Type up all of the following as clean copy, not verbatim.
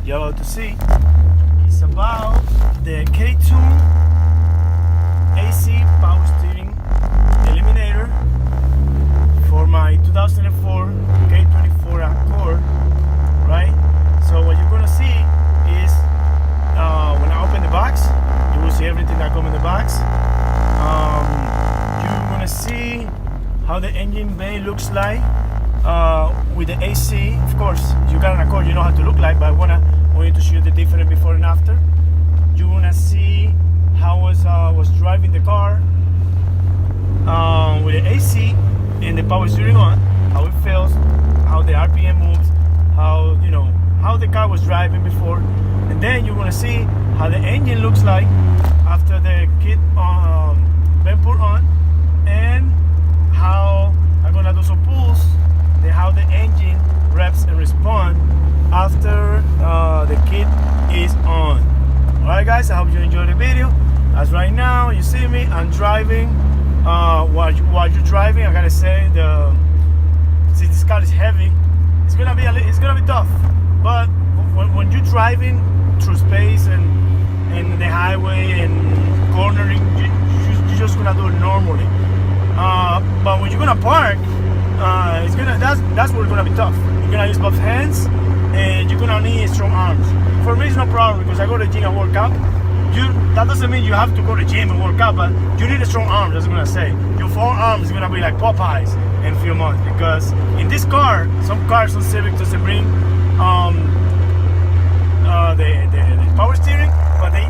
you're about to see is about the K2 AC power steering eliminator for my 2004 K24 Accord, right? So what you're gonna see is when I open the box, you will see everything that comes in the box. You're gonna see how the engine bay looks like with the AC. Of course, you got an Accord, you know how to look like, but I want you to show you the difference before and after. You're gonna see how I was driving the car with the AC and the power steering on, how it feels, how the RPM moves, how the car was driving before, and then you're gonna see how the engine looks like after the kit been put on, and how I'm gonna do some pulls, and how the engine revs and respond after the kit is on. Alright guys, I hope you enjoyed the video. As right now you see me, I'm driving. While you're driving, I gotta say, since this car is heavy, it's gonna be tough. But when you're driving through space and the highway and cornering, you're just gonna do it normally. But when you're gonna park, that's where it's gonna be tough. You're gonna use both hands and you're gonna need strong arms. For me, it's no problem because I go to the gym and work out. That doesn't mean you have to go to the gym and work out, but you need a strong arm. That's what I'm gonna say. Your forearm is gonna be like Popeyes in a few months, because in this car, some cars on Civic doesn't bring the power steering, but they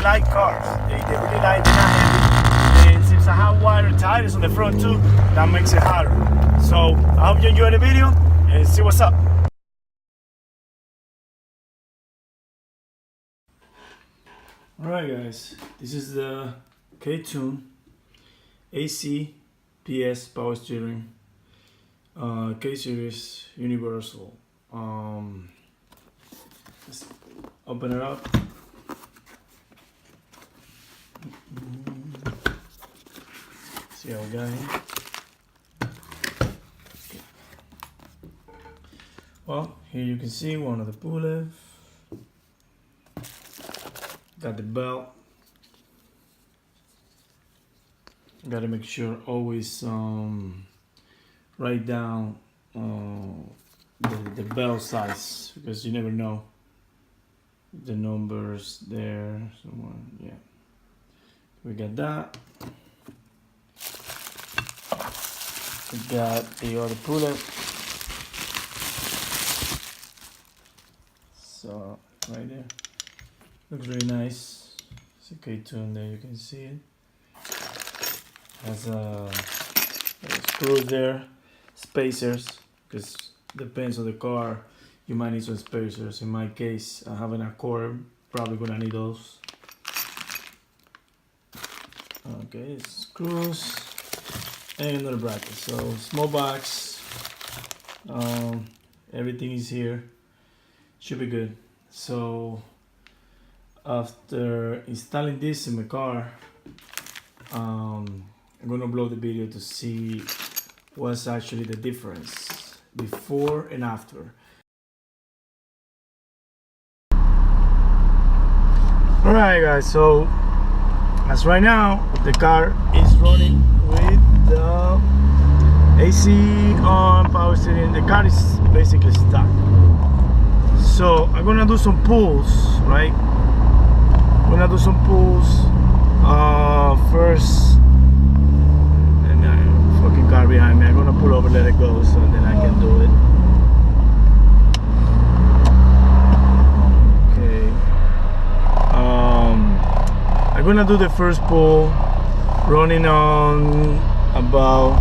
like cars. They really like, they're not heavy. And since I have wider tires on the front too, that makes it harder. So I hope you enjoy the video and see what's up. Alright guys, this is the K2 AC PS power steering K-Series universal. Let's open it up. See how we got here. Well, here you can see one of the pulley. Got the belt. Got to make sure always write down the belt size, because you never know the numbers there somewhere. Yeah, we got that. We got the other pulley. So right there. Looks really nice. It's a K2 in there, you can see it. Has screws there, spacers, because depends on the car, you might need some spacers. In my case, I have an Accord, probably gonna need those. Okay, screws and another bracket. So small box, everything is here, should be good. So after installing this in my car, I'm gonna upload the video to see what's actually the difference before and after. Alright guys, so as right now the car is running with the AC on, power steering. The car is basically stuck. So I'm gonna do some pulls, right? I'm gonna do some pulls first. And fucking car behind me. I'm gonna pull over, let it go, so then I can do it. Okay. I'm gonna do the first pull, running on about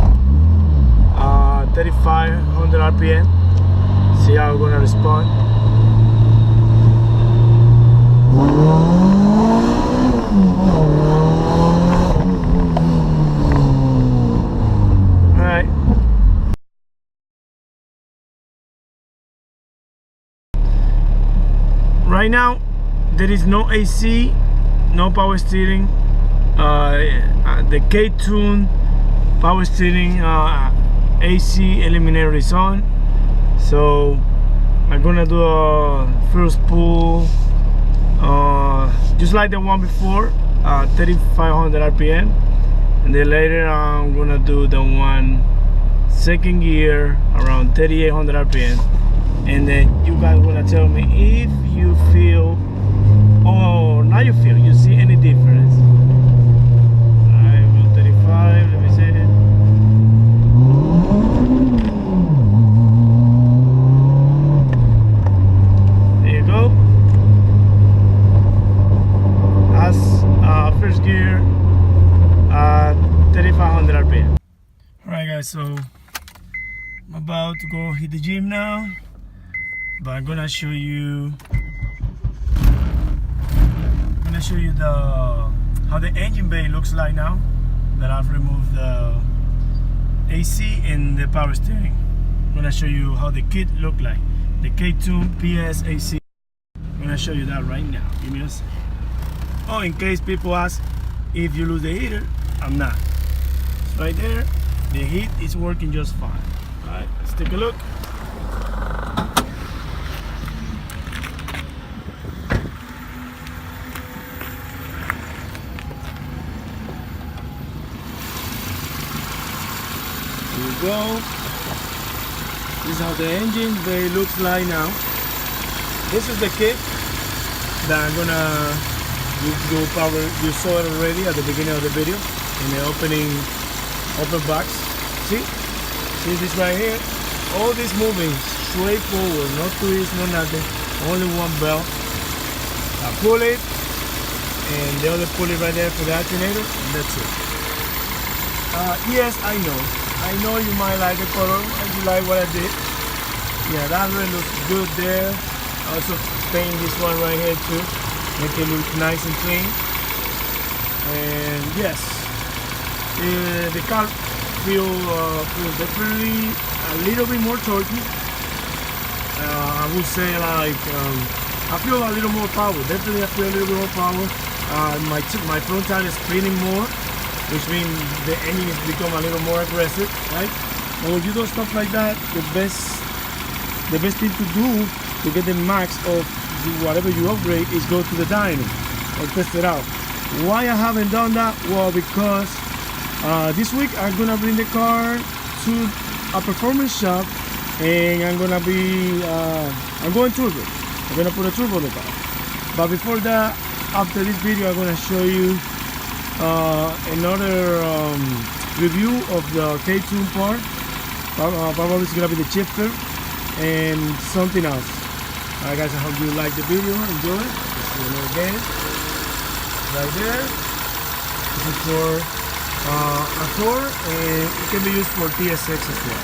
3,500 RPM. See how I'm gonna respond. Alright. Right now there is no AC, no power steering. The K2 power steering AC eliminator is on. So I'm gonna do a first pull, just like the one before, 3,500 RPM, and then later I'm gonna do the one second gear around 3,800 RPM, and then you guys gonna tell me if you feel, or now you see any difference. Alright, 135, let me see it. There you go. That's first gear, 3,500 RPM. Alright guys, so I'm about to go hit the gym now, but I'm gonna show you how the engine bay looks like now that I've removed the AC and the power steering. I'm gonna show you how the kit look like, the K24 PS AC. I'm gonna show you that right now. Give me a second. Oh, in case people ask if you lose the heater, I'm not. It's right there. The heat is working just fine. All right, let's take a look. Here we go. This is how the engine bay looks like now. This is the kit that I'm gonna do power. You saw it already at the beginning of the video in the open box. See this right here? All this moving straight forward, no twist, no nothing. Only one belt. I pull it, and the other pulley right there for the alternator, and that's it. Yes, I know you might like the color and you like what I did. Yeah, that really looks good there. I also paint this one right here too, make it look nice and clean. And yes, the car feels definitely a little bit more torquey. I would say like I feel a little more power. Definitely I feel a little bit more power. My front tire is spinning more, which means the engine has become a little more aggressive, right? And when you do stuff like that, the best thing to do to get the max of whatever you upgrade is go to the dyno and test it out. Why I haven't done that? Well, because this week I'm gonna bring the car to a performance shop, and I'm going turbo. I'm gonna put a turbo in the car. But before that, after this video, I'm gonna show you another review of the K24 part. Probably it's gonna be the shifter and something else. Alright guys, I hope you like the video, enjoy it. Let's do it again. Right there. This is for a Thor, and it can be used for TSX as well.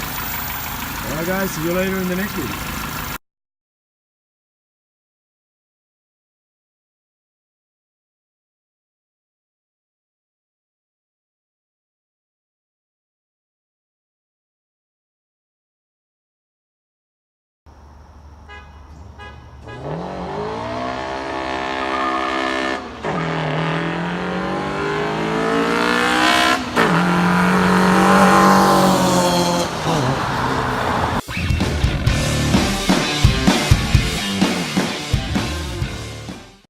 Alright guys, see you later in the next video.